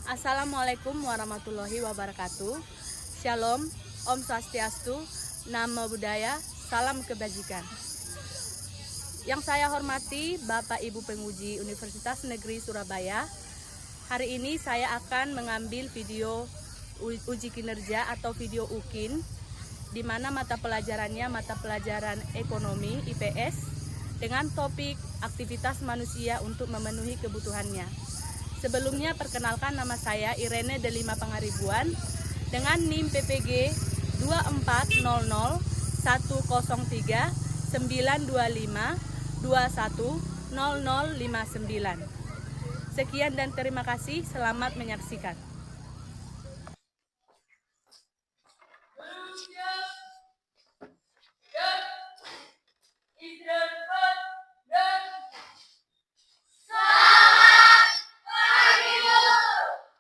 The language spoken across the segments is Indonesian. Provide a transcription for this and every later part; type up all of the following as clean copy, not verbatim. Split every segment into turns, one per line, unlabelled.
Assalamualaikum warahmatullahi wabarakatuh. Shalom, Om Swastiastu, Namo Buddhaya, Salam Kebajikan. Yang saya hormati Bapak Ibu Penguji Universitas Negeri Surabaya. Hari ini saya akan mengambil video uji kinerja atau video UKIN, di mana mata pelajarannya mata pelajaran ekonomi IPS dengan topik aktivitas manusia untuk memenuhi kebutuhannya. Sebelumnya perkenalkan, nama saya Irene Delima Pangaribuan dengan NIM PPG 240010925210059. Sekian dan terima kasih, selamat menyaksikan.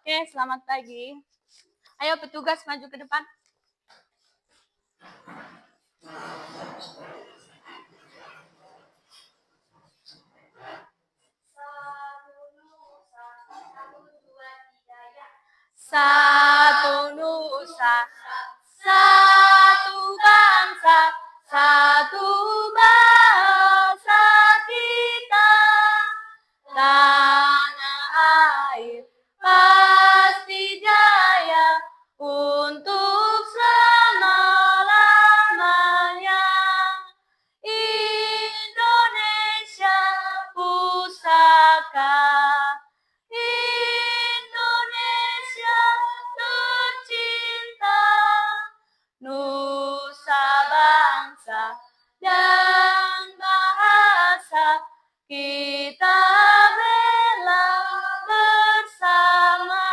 Oke, selamat pagi. Ayo petugas maju ke depan. Satu nusa, satu bangsa, satu bahasa kita. Tanah air pasti jaya untuk selama-lamanya. Indonesia pusaka, Indonesia tercinta, nusa bangsa dan bahasa kita bela bersama.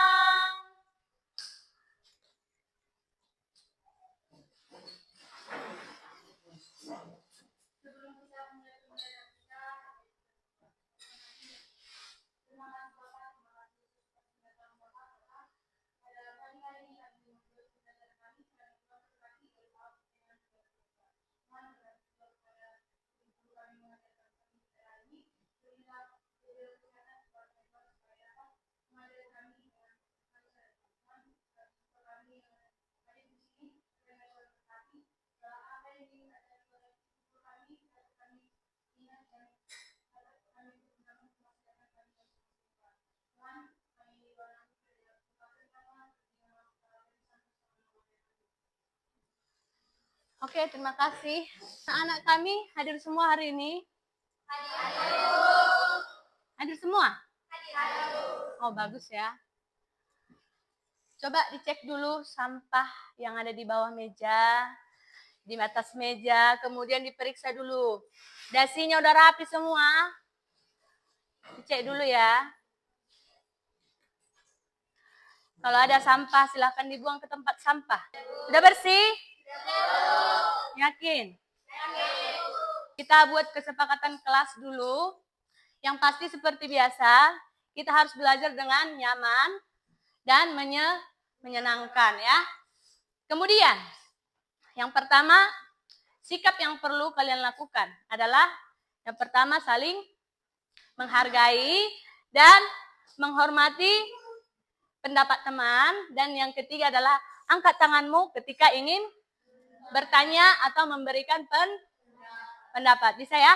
Oke, terima kasih. Anak-anak kami hadir semua hari ini? Hadir semua? Oh, bagus ya. Coba dicek dulu sampah yang ada di bawah meja, di atas meja, kemudian diperiksa dulu. Dasinya udah rapi semua? Dicek dulu ya. Kalau ada sampah, silahkan dibuang ke tempat sampah. Udah bersih? Yakin? Kita buat kesepakatan kelas dulu. Yang pasti seperti biasa, kita harus belajar dengan nyaman dan menyenangkan ya. Kemudian, yang pertama, sikap yang perlu kalian lakukan adalah yang pertama saling menghargai dan menghormati pendapat teman, dan yang ketiga adalah angkat tanganmu ketika ingin bertanya atau memberikan pendapat. Bisa ya?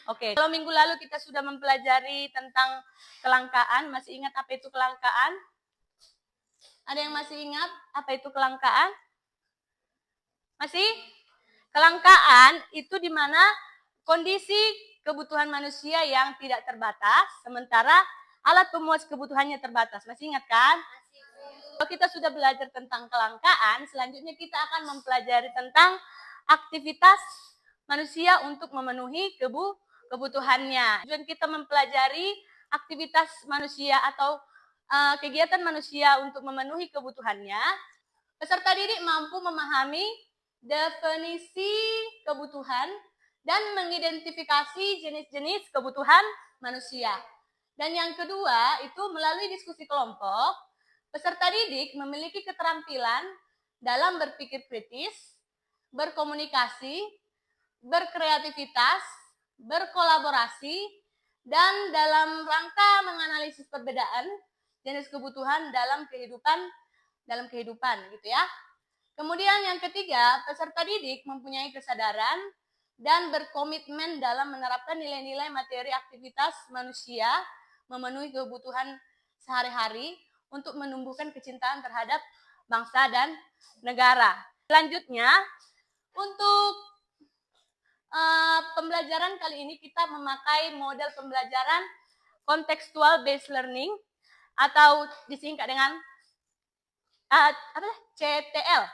Oke. Kalau minggu lalu kita sudah mempelajari tentang kelangkaan, masih ingat apa itu kelangkaan? Ada yang masih ingat apa itu kelangkaan? Masih? Kelangkaan itu di mana kondisi kebutuhan manusia yang tidak terbatas, sementara alat pemuas kebutuhannya terbatas. Masih ingat kan? Kalau kita sudah belajar tentang kelangkaan, selanjutnya kita akan mempelajari tentang aktivitas manusia untuk memenuhi kebutuhannya. Tujuan kita mempelajari aktivitas manusia atau kegiatan manusia untuk memenuhi kebutuhannya, peserta didik mampu memahami definisi kebutuhan dan mengidentifikasi jenis-jenis kebutuhan manusia. Dan yang kedua, itu melalui diskusi kelompok, peserta didik memiliki keterampilan dalam berpikir kritis, berkomunikasi, berkreativitas, berkolaborasi, dan dalam rangka menganalisis perbedaan jenis kebutuhan dalam kehidupan gitu ya. Kemudian yang ketiga, peserta didik mempunyai kesadaran dan berkomitmen dalam menerapkan nilai-nilai materi aktivitas manusia memenuhi kebutuhan sehari-hari untuk menumbuhkan kecintaan terhadap bangsa dan negara. Selanjutnya, untuk pembelajaran kali ini kita memakai model pembelajaran contextual based learning atau disingkat dengan CTL,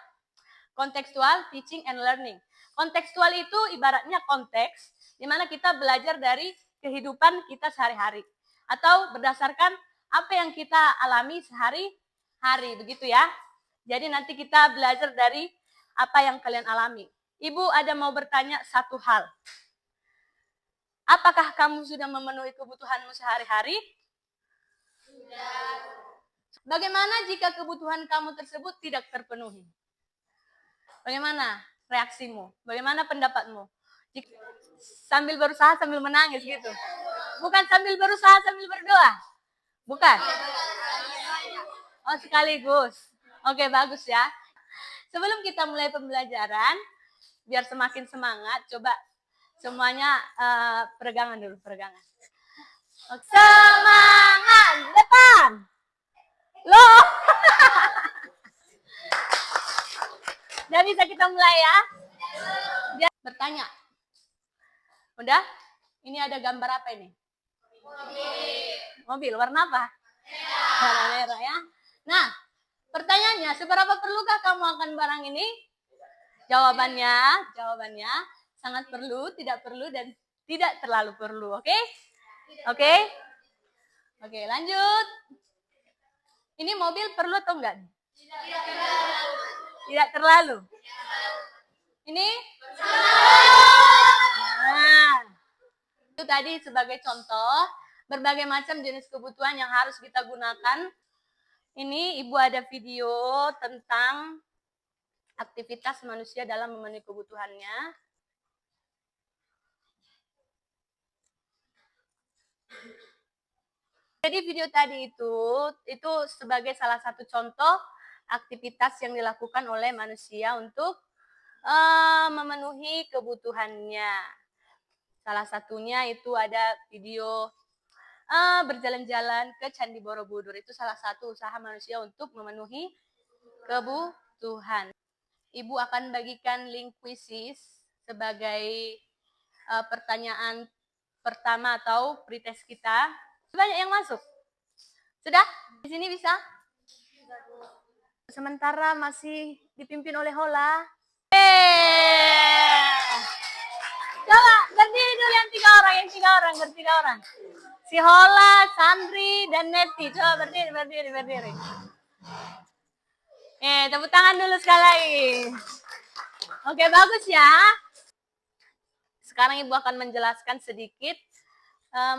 contextual teaching and learning. Kontekstual itu ibaratnya konteks di mana kita belajar dari kehidupan kita sehari-hari atau berdasarkan apa yang kita alami sehari-hari, begitu ya. Jadi nanti kita belajar dari apa yang kalian alami. Ibu ada mau bertanya satu hal. Apakah kamu sudah memenuhi kebutuhanmu sehari-hari? Sudah. Bagaimana jika kebutuhan kamu tersebut tidak terpenuhi? Bagaimana reaksimu? Bagaimana pendapatmu? Sambil berusaha sambil menangis gitu? Bukan sambil berusaha sambil berdoa? Bukan? Oh, sekaligus. Oke, bagus ya. Sebelum kita mulai pembelajaran, biar semakin semangat, coba semuanya peregangan dulu, peregangan. Semangat, depan! Loh! Udah bisa kita mulai ya? Dia bertanya. Udah? Ini ada gambar apa ini? Mobil. Warna apa? Merah. Warna merah ya. Nah, pertanyaannya, seberapa perlukah kamu akan barang ini? Jawabannya sangat perlu, tidak perlu, dan tidak terlalu perlu. Oke? Oke, lanjut. Ini mobil perlu atau enggak? Tidak terlalu. Ini? Nah, itu tadi sebagai contoh berbagai macam jenis kebutuhan yang harus kita gunakan. Ini Ibu ada video tentang aktivitas manusia dalam memenuhi kebutuhannya. Jadi video tadi itu sebagai salah satu contoh aktivitas yang dilakukan oleh manusia untuk memenuhi kebutuhannya. Salah satunya itu ada video berjalan-jalan ke Candi Borobudur. Itu salah satu usaha manusia untuk memenuhi kebutuhan. Ibu akan bagikan link quizzes sebagai pertanyaan pertama atau pretest kita. Banyak yang masuk. Sudah? Di sini bisa? Sementara masih dipimpin oleh Hola. Coba berdiri dulu yang tiga orang. Si Hola, Sandri, dan Neti. Coba berdiri. Tepuk tangan dulu sekali lagi. Oke, bagus ya. Sekarang Ibu akan menjelaskan sedikit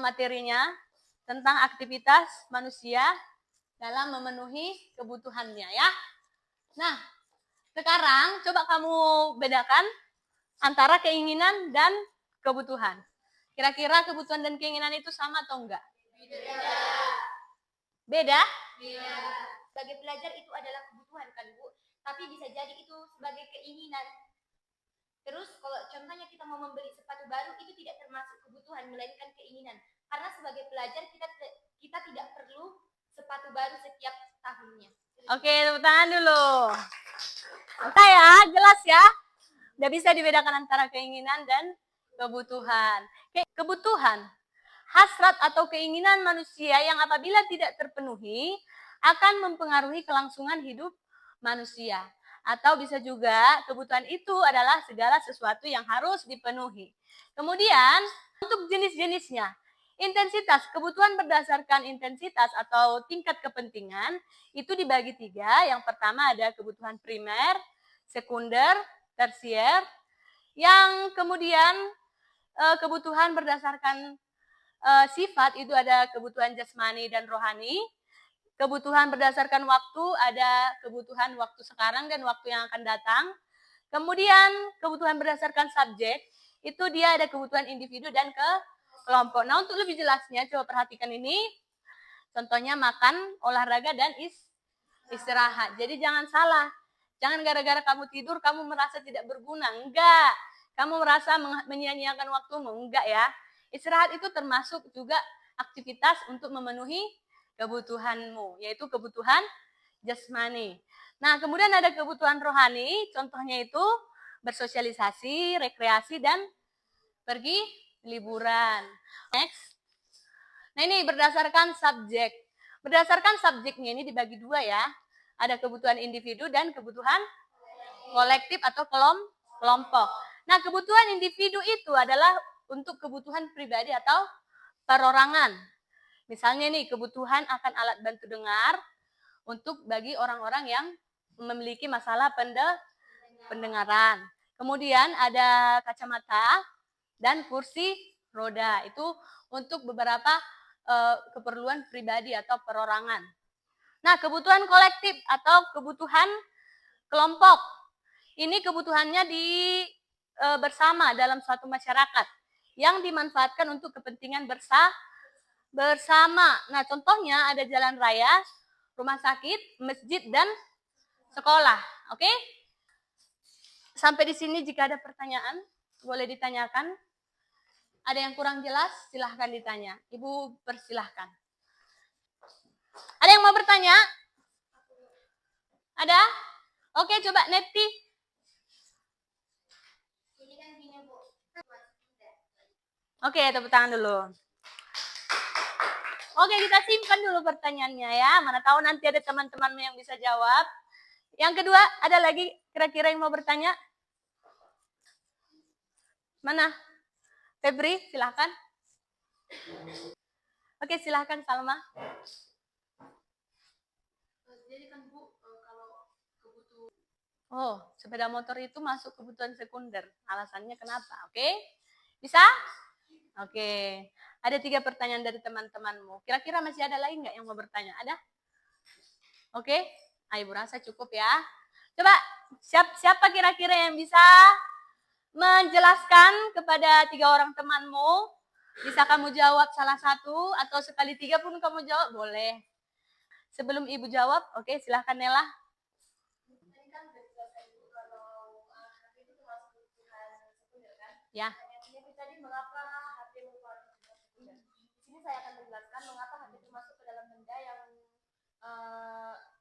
materinya tentang aktivitas manusia dalam memenuhi kebutuhannya ya. Nah, sekarang coba kamu bedakan antara keinginan dan kebutuhan. Kira-kira kebutuhan dan keinginan itu sama atau enggak? Beda?
Sebagai pelajar itu adalah kebutuhan kan Bu, tapi bisa jadi itu sebagai keinginan. Terus kalau contohnya kita mau membeli sepatu baru itu tidak termasuk kebutuhan melainkan keinginan. Karena sebagai pelajar kita tidak perlu sepatu baru setiap tahunnya.
Oke, tepuk tangan dulu. Oke ya, jelas ya. Udah bisa dibedakan antara keinginan dan kebutuhan. Kebutuhan, hasrat atau keinginan manusia yang apabila tidak terpenuhi akan mempengaruhi kelangsungan hidup manusia. Atau bisa juga kebutuhan itu adalah segala sesuatu yang harus dipenuhi. Kemudian untuk jenis-jenisnya, intensitas, kebutuhan berdasarkan intensitas atau tingkat kepentingan itu dibagi 3. Yang pertama ada kebutuhan primer, sekunder, tersier. Yang kemudian kebutuhan berdasarkan sifat itu ada kebutuhan jasmani dan rohani. Kebutuhan berdasarkan waktu ada kebutuhan waktu sekarang dan waktu yang akan datang. Kemudian kebutuhan berdasarkan subjek itu dia ada kebutuhan individu dan kelompok. Nah, untuk lebih jelasnya coba perhatikan ini. Contohnya makan, olahraga, dan istirahat. Jadi jangan salah. Jangan gara-gara kamu tidur, kamu merasa tidak berguna. Enggak. Kamu merasa menyia-nyiakan waktumu. Enggak ya. Istirahat itu termasuk juga aktivitas untuk memenuhi kebutuhanmu, yaitu kebutuhan jasmani. Nah, kemudian ada kebutuhan rohani, contohnya itu bersosialisasi, rekreasi, dan pergi liburan. Next. Nah, ini berdasarkan subjek. Berdasarkan subjeknya ini dibagi dua ya. Ada kebutuhan individu dan kebutuhan kolektif atau kelompok. Nah, kebutuhan individu itu adalah untuk kebutuhan pribadi atau perorangan. Misalnya nih, kebutuhan akan alat bantu dengar untuk bagi orang-orang yang memiliki masalah pendengaran. Kemudian ada kacamata dan kursi roda. Itu untuk beberapa keperluan pribadi atau perorangan. Nah, kebutuhan kolektif atau kebutuhan kelompok. Ini kebutuhannya bersama dalam suatu masyarakat yang dimanfaatkan untuk kepentingan bersama. Nah, contohnya ada jalan raya, rumah sakit, masjid, dan sekolah. Oke? Sampai di sini jika ada pertanyaan, boleh ditanyakan. Ada yang kurang jelas, silahkan ditanya. Ibu persilahkan. Ada yang mau bertanya? Ada? Oke, coba Neti. Oke, tepuk tangan dulu. Oke, kita simpan dulu pertanyaannya ya. Mana tahu nanti ada teman-temanmu yang bisa jawab. Yang kedua, ada lagi kira-kira yang mau bertanya? Mana? Febri, silahkan. Oke, silahkan Salma. Jadi kan Bu, kalau kebutuhan sepeda motor itu masuk kebutuhan sekunder. Alasannya kenapa? Oke? Bisa? Oke. Ada 3 pertanyaan dari teman-temanmu. Kira-kira masih ada lagi nggak yang mau bertanya? Ada? Oke? Ibu rasa cukup ya. Coba, siapa kira-kira yang bisa menjelaskan kepada 3 orang temanmu? Bisa kamu jawab salah satu atau sekali 3 pun kamu jawab boleh. Sebelum Ibu jawab, oke, silahkan Nela. Ya. Tadi mengapa HP merupakan sekunder? Di sini saya akan menjelaskan mengapa HP termasuk ke dalam benda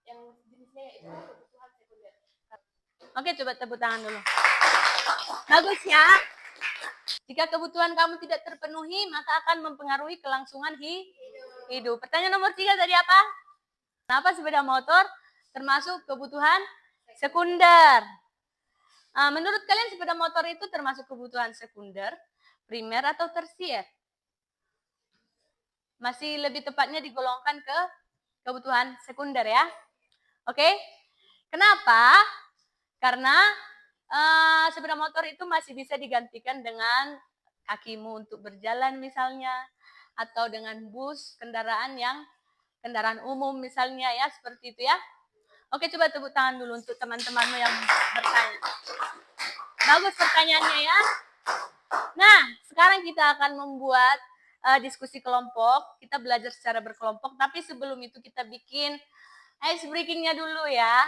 yang jenisnya yaitu kebutuhan sekunder. Oke, coba tepuk tangan dulu. Bagus ya. Jika kebutuhan kamu tidak terpenuhi, maka akan mempengaruhi kelangsungan hidup. Pertanyaan nomor 3 tadi apa? Kenapa sepeda motor termasuk kebutuhan sekunder? Menurut kalian sepeda motor itu termasuk kebutuhan sekunder, primer, atau tersier? Masih lebih tepatnya digolongkan ke kebutuhan sekunder ya. Oke? Kenapa? Karena sepeda motor itu masih bisa digantikan dengan kakimu untuk berjalan misalnya, atau dengan bus, kendaraan umum misalnya ya, seperti itu ya. Oke, coba tepuk tangan dulu untuk teman-temanmu yang bertanya. Bagus pertanyaannya ya. Nah, sekarang kita akan membuat diskusi kelompok. Kita belajar secara berkelompok, tapi sebelum itu kita bikin ice breaking-nya dulu ya.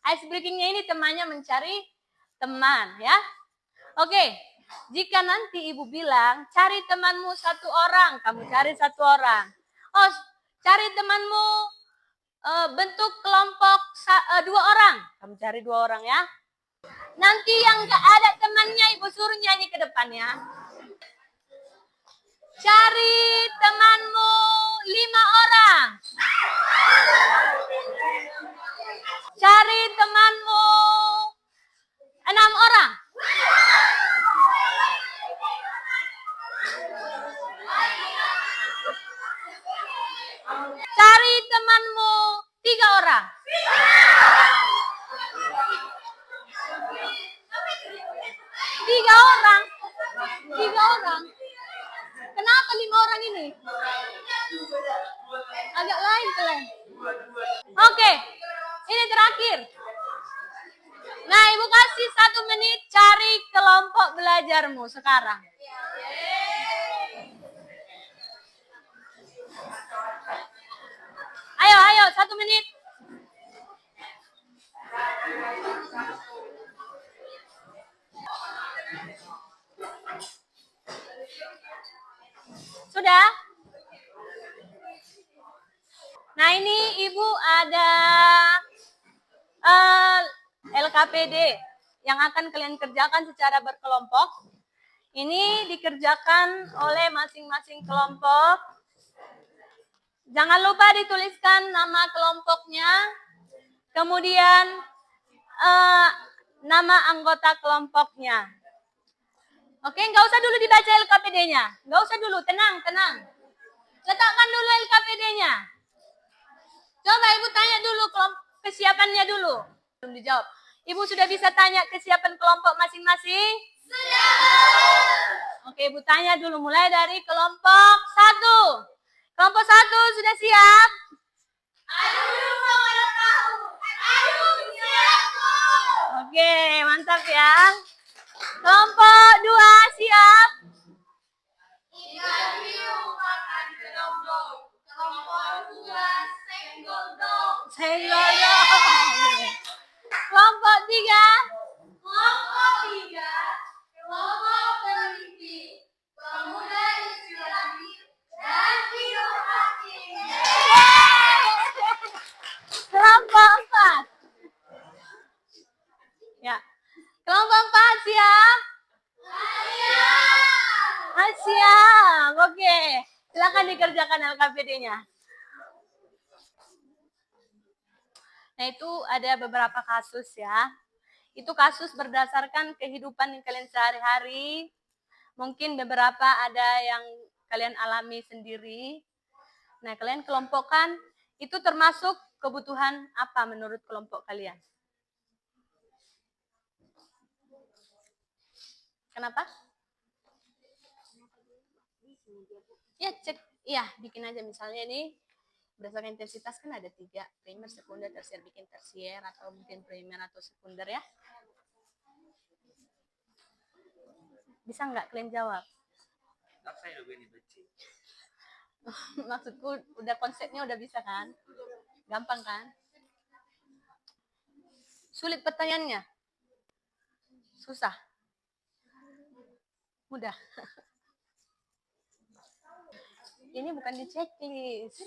Ice breaking-nya ini temannya mencari teman ya. Oke, jika nanti Ibu bilang cari temanmu 1 orang, kamu cari 1 orang. Oh, cari temanmu bentuk kelompok 2 orang, kamu cari 2 orang ya. Nanti yang gak ada temannya Ibu suruh nyanyi ke depannya. Cari temanmu 5 orang. Cari temanmu 6 orang. Cari temanmu 3 orang. 3 orang. 3 orang. Kenapa 5 orang ini? Agak lain kalian. Oke, ini terakhir. Nah, Ibu kasih 1 menit cari kelompok belajarmu sekarang. menit. Sudah? Nah ini Ibu ada LKPD yang akan kalian kerjakan secara berkelompok. Ini dikerjakan oleh masing-masing kelompok. Jangan lupa dituliskan nama kelompoknya, kemudian nama anggota kelompoknya. Oke, nggak usah dulu dibaca LKPD-nya. Nggak usah dulu, tenang, tenang. Letakkan dulu LKPD-nya. Coba Ibu tanya dulu kesiapannya dulu. Belum dijawab. Ibu sudah bisa tanya kesiapan kelompok masing-masing? Sudah. Oke, Ibu tanya dulu mulai dari kelompok 1. Kelompok 1 sudah siap? Oke, mantap ya. Kelompok 2 siap? Senggol dong. Kelompok 3?
Kelompok peneliti, pemuda inspiratif, dan inovasi.
Kelompok 4? Ya. Kelompok 4 siap? Siap. Oke. Silakan dikerjakan LKPD-nya. Nah, itu ada beberapa kasus ya. Itu kasus berdasarkan kehidupan yang kalian sehari-hari. Mungkin beberapa ada yang kalian alami sendiri. Nah, kalian kelompokkan itu termasuk kebutuhan apa menurut kelompok kalian? Kenapa? Ya, cek. Iya, bikin aja misalnya ini berdasarkan intensitas kan ada 3, primer, sekunder, tersier, bikin tersier atau mungkin primer atau sekunder ya. Bisa nggak kalian jawab? Maksudku udah konsepnya udah bisa kan? Gampang kan? Sulit pertanyaannya? Susah? Mudah? Ini bukan di checklist.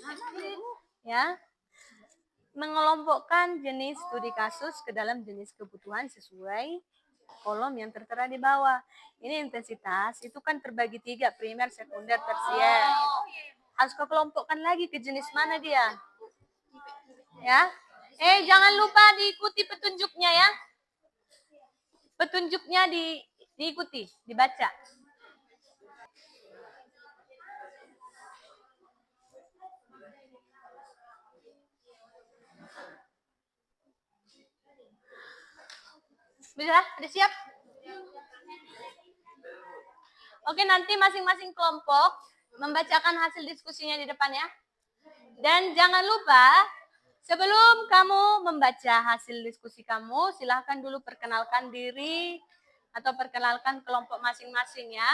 Ya. Mengelompokkan jenis studi kasus ke dalam jenis kebutuhan sesuai kolom yang tertera di bawah. Ini intensitas, itu kan terbagi 3, primer, sekunder, tersier. Harus kau kelompokkan lagi ke jenis mana dia. Ya. Jangan lupa diikuti petunjuknya ya. Petunjuknya diikuti, dibaca. Bisa? Ada siap? Oke, nanti masing-masing kelompok membacakan hasil diskusinya di depan ya. Dan jangan lupa, sebelum kamu membaca hasil diskusi kamu, silahkan dulu perkenalkan diri atau perkenalkan kelompok masing-masing ya.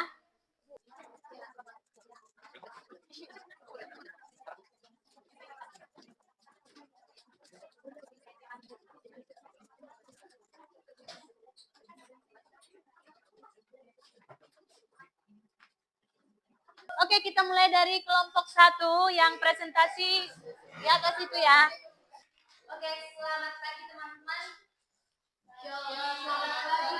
Oke, kita mulai dari kelompok 1 yang presentasi di atas itu ya.
Oke, selamat pagi teman-teman. Selamat pagi.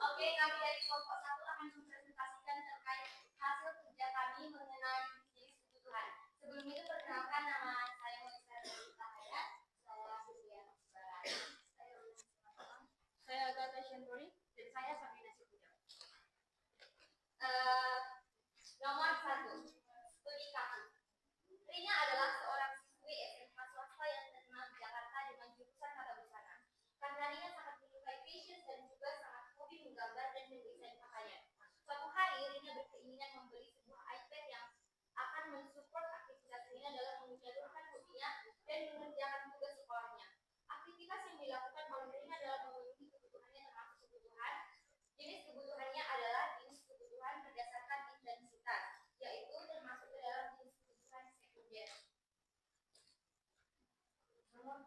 Oke, kami dari kelompok 1 akan mempresentasikan terkait hasil kerja kami mengenai jenis kebutuhan. Sebelum itu perkenalkan nama saya Melissa Cahaya. Saya Sylvia Barani. Saya Agatha Shendori dan saya Sabrina Sibuja. Nomor 1, studi kasus. Rina adalah seorang siswi SMA swasta yang terkenal di Jakarta dengan jurusan tata busana. Karena Rina sangat menyukai fashion dan juga sangat hobi menggambar dan mendesain pakaian.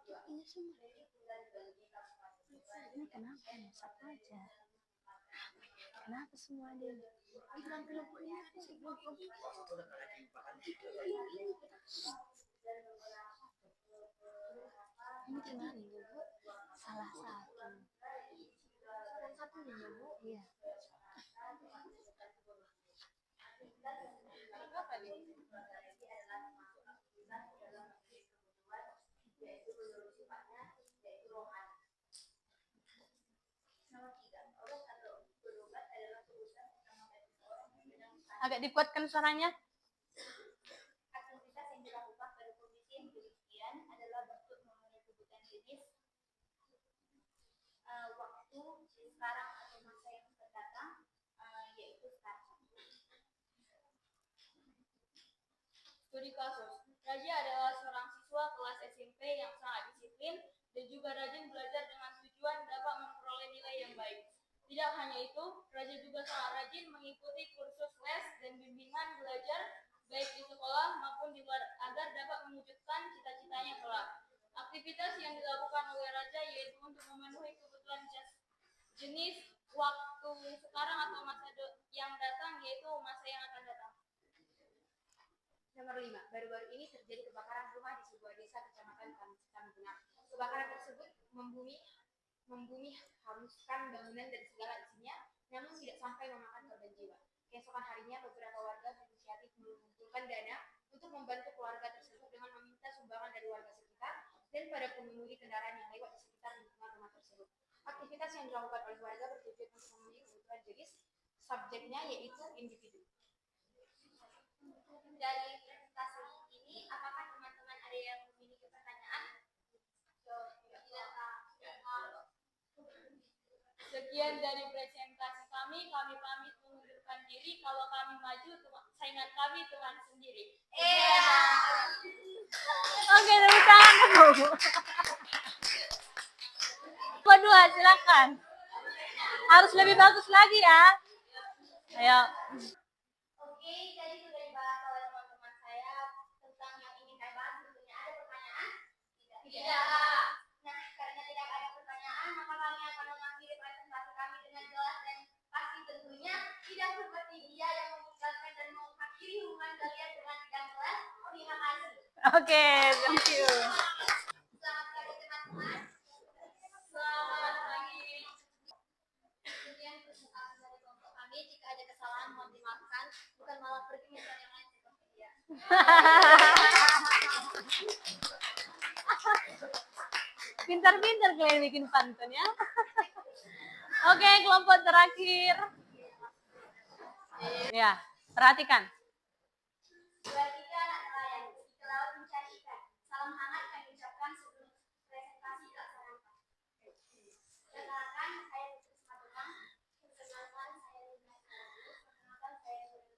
Ini semua. Ini kenapa? Satu aja. Kenapa semua ada? Ini kemarin Bu, salah satu. Salah satunya ya Bu? Iya. Agak dikuatkan suaranya.
Aktivitas yang dilakukan pada kondisi yang demikian adalah bentuk memenuhi kebutuhan jenis waktu sekarang atau masa yang mendatang, yaitu sekarang. Studi kasus. Raja adalah seorang siswa kelas SMP yang sangat disiplin dan juga rajin belajar dengan tujuan dapat memperoleh nilai yang baik. Tidak hanya itu, Raja juga sangat rajin mengikuti kursus les dan bimbingan belajar baik di sekolah maupun di luar agar dapat mewujudkan cita-citanya kelak. Aktivitas yang dilakukan oleh Raja yaitu untuk memenuhi kebutuhan jenis waktu sekarang atau masa yang datang, yaitu masa yang akan datang. Nomor 5, baru-baru ini terjadi kebakaran rumah di sebuah desa kecamatan Tambunan. Kebakaran tersebut membumi hanguskan bangunan dan segala isinya, namun tidak sampai memakan korban jiwa. Keesokan harinya, beberapa warga berinisiatif mengumpulkan dana untuk membantu keluarga tersebut dengan meminta sumbangan dari warga sekitar dan pada pengemudi kendaraan yang lewat di sekitar lingkungan rumah tersebut. Aktivitas yang dilakukan oleh warga bertujuan untuk memenuhi kebutuhan jenis, subjeknya yaitu individu. Dari presentasi ini, apakah teman-teman ada yang memiliki pertanyaan? Sekian dari presentasi kami pamit mengundurkan diri. Kalau kami maju, saingan kami teman sendiri.
Oke, tepuk tangan. Kedua, silakan. Harus lebih bagus lagi ya. Ayo.
Oke, jadi sudah dibahas oleh teman-teman saya tentang yang ingin saya bahas. Tentunya ada pertanyaan? Tidak. Nah, karena tidak ada pertanyaan, maka kami akan mengakhiri presentasi kami dengan jelas dan pasti tentunya tidak seperti dia yang meninggalkan dan mengakhiri hubungan kalian dengan tidak jelas. Terima kasih.
Oke, thank you.
Selamat pagi teman-teman. Selamat pagi. Kemudian presentasi dari kelompok kami, jika ada kesalahan mohon dimaafkan, bukan malah pergi mencari yang lain seperti dia.
Pintar-pintar kalian bikin pantun ya. Oke, kelompok terakhir. Ya, perhatikan.
Dua tiga anak nelayan ke laut mencari ikan. Salam hangat kami ucapkan sebelum presentasi dilaksanakan. Perkenalkan, saya Putri Simatupang. Perkenalkan, saya Lina Ismail. Perkenalkan, saya Lina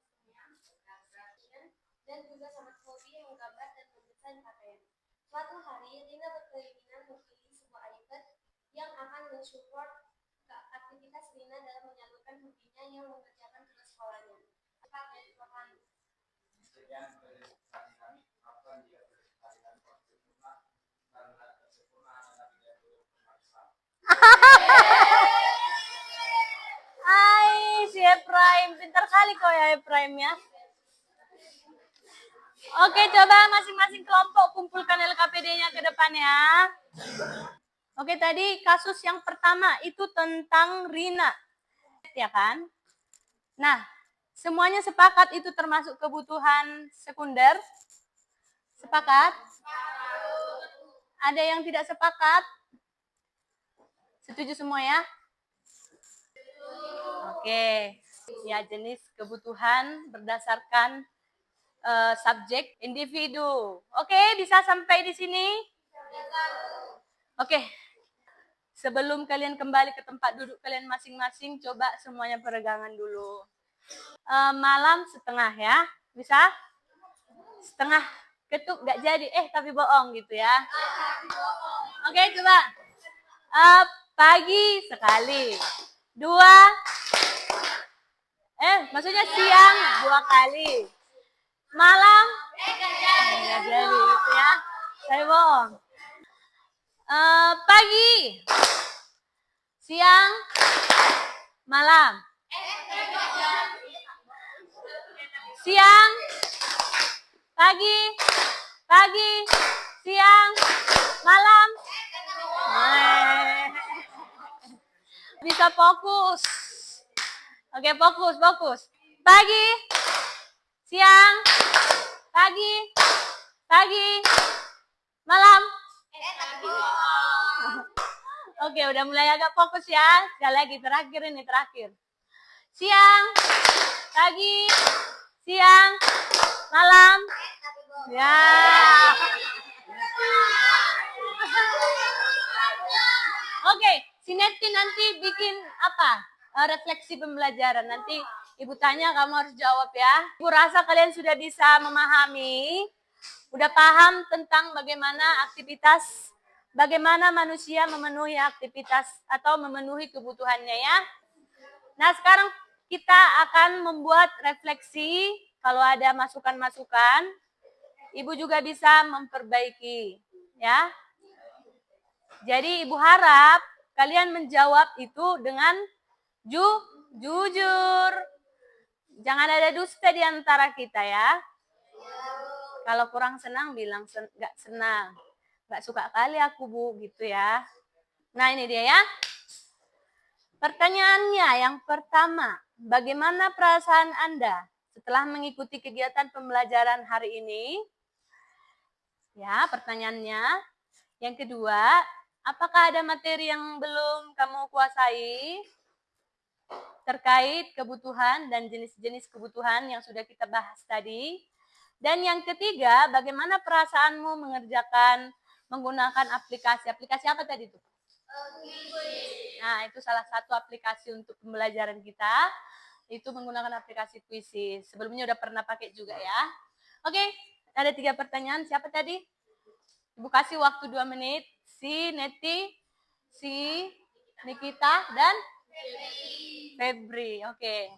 dan juga sangat hobi menggambar dan mendesain pakaian. Suatu hari, Lina berkeinginan memilih sebuah iPad yang akan mensupport aktivitas Lina dalam menyalurkan hobinya yang mengerjakan tugas sekolahnya.
Sekian presentasi kami. Maafkan jika presentasi kami kurang sempurna karena kesempurnaan adalah tidak perlu bermaksud.
Hai, si Efraim. Pintar kali kau ya Efraim ya. Oke, coba masing-masing kelompok kumpulkan LKPD-nya ke depan ya. Oke, tadi kasus yang pertama itu tentang Rina. Ya kan? Nah, semuanya sepakat itu termasuk kebutuhan sekunder? Sepakat? Ada yang tidak sepakat? Setuju semua ya? Oke. Ya, jenis kebutuhan berdasarkan subjek individu. Oke, bisa sampai di sini? Oke. Sebelum kalian kembali ke tempat duduk kalian masing-masing, coba semuanya peregangan dulu. Malam setengah ya, bisa? Setengah ketuk gak jadi, tapi bohong gitu ya. Oke, coba. Pagi sekali. Maksudnya siang 2 kali. Malam? Gak jadi gitu ya. Saya bohong. Pagi, siang, malam. Siang, pagi, siang, malam. Bisa fokus. Oke, fokus. Pagi, siang, pagi, malam. Oke, udah mulai agak fokus ya. Sekali lagi, terakhir. Siang, pagi, siang, malam. Ya. Oke, si Neti nanti bikin apa? Refleksi pembelajaran. Nanti Ibu tanya, kamu harus jawab ya. Ibu rasa kalian sudah bisa memahami, udah paham tentang bagaimana manusia memenuhi aktivitas atau memenuhi kebutuhannya ya. Nah, sekarang kita akan membuat refleksi. Kalau ada masukan-masukan, Ibu juga bisa memperbaiki ya. Jadi Ibu harap kalian menjawab itu dengan jujur. Jangan ada dusta di antara kita ya. Kalau kurang senang bilang nggak senang. Nggak suka kali aku Bu gitu ya. Nah ini dia ya. Pertanyaannya yang pertama, bagaimana perasaan Anda setelah mengikuti kegiatan pembelajaran hari ini? Ya, pertanyaannya. Yang kedua, apakah ada materi yang belum kamu kuasai terkait kebutuhan dan jenis-jenis kebutuhan yang sudah kita bahas tadi? Dan yang ketiga, bagaimana perasaanmu menggunakan aplikasi? Aplikasi apa tadi itu? Nah, itu salah satu aplikasi untuk pembelajaran kita. Itu menggunakan aplikasi Quizzes. Sebelumnya udah pernah pakai juga ya. Oke, ada 3 pertanyaan. Siapa tadi? Ibu kasih waktu 2 menit. Si Neti, si Nikita, dan Febri. Oke.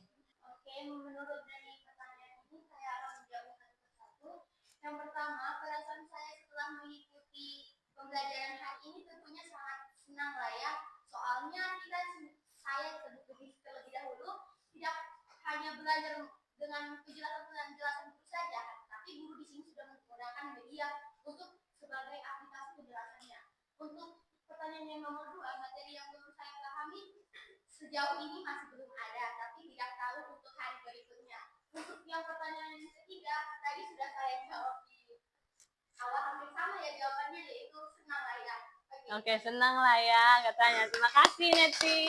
Oke, menurut dari pertanyaan ini saya akan menjawab satu-satu. Yang pertama, perasaan saya setelah mengikuti pembelajaran hari ini tentunya sangat senang lah ya. Soalnya saya terlebih dahulu tidak hanya belajar dengan penjelasan guru saja, tapi guru di sini sudah menggunakan media untuk sebagai aplikasi penjelasannya. Untuk pertanyaan yang nomor 2, materi yang belum saya pahami sejauh ini masih belum ada, tapi tidak tahu untuk hari berikutnya. Untuk yang pertanyaan yang ketiga, tadi sudah saya jawab di awal, hampir sama ya jawabannya, yaitu senang lah ya.
Oke, senang lah ya katanya. Terima kasih Neti.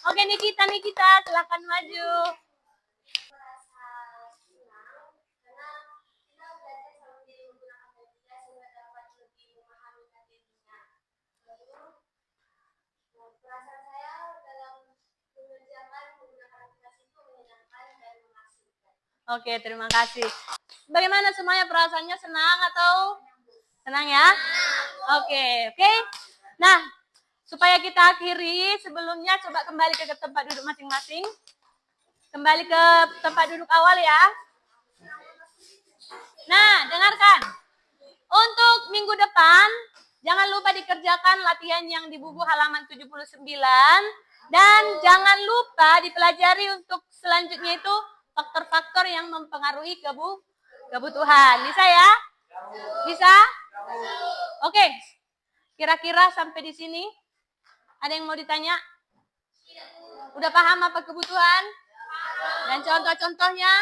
Oke, Nikita, silakan maju.
Merasa senang karena kita belajar sambil menggunakan media sehingga dapat lebih memahami materinya. Lalu perasaan saya dalam mengerjakan menggunakan aplikasi itu menyenangkan dan mengasihkan.
Oke, terima kasih. Bagaimana semuanya perasaannya, senang atau senang ya? Oke. Nah, supaya kita akhiri, sebelumnya coba kembali ke tempat duduk masing-masing. Kembali ke tempat duduk awal ya. Nah, dengarkan. Untuk minggu depan, jangan lupa dikerjakan latihan yang di buku halaman 79. Dan jangan lupa dipelajari untuk selanjutnya itu faktor-faktor yang mempengaruhi kebutuhan. Bisa ya? Bisa? Oke. Kira-kira sampai di sini ada yang mau ditanya? Udah paham apa kebutuhan? Dan contoh-contohnya?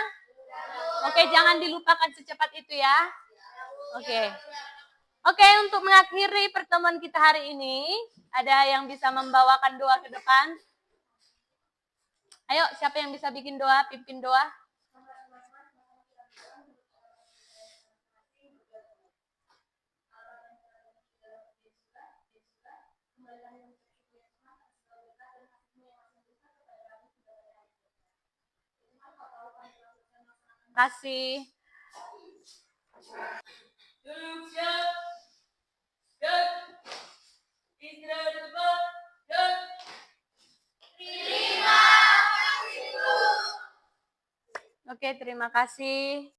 Oke, jangan dilupakan secepat itu ya. Oke, untuk mengakhiri pertemuan kita hari ini, ada yang bisa membawakan doa ke depan? Ayo, siapa yang bisa bikin doa, pimpin doa? Kasih. Duduk siap. Istirahat cepat. Terima kasih. Oke, terima kasih.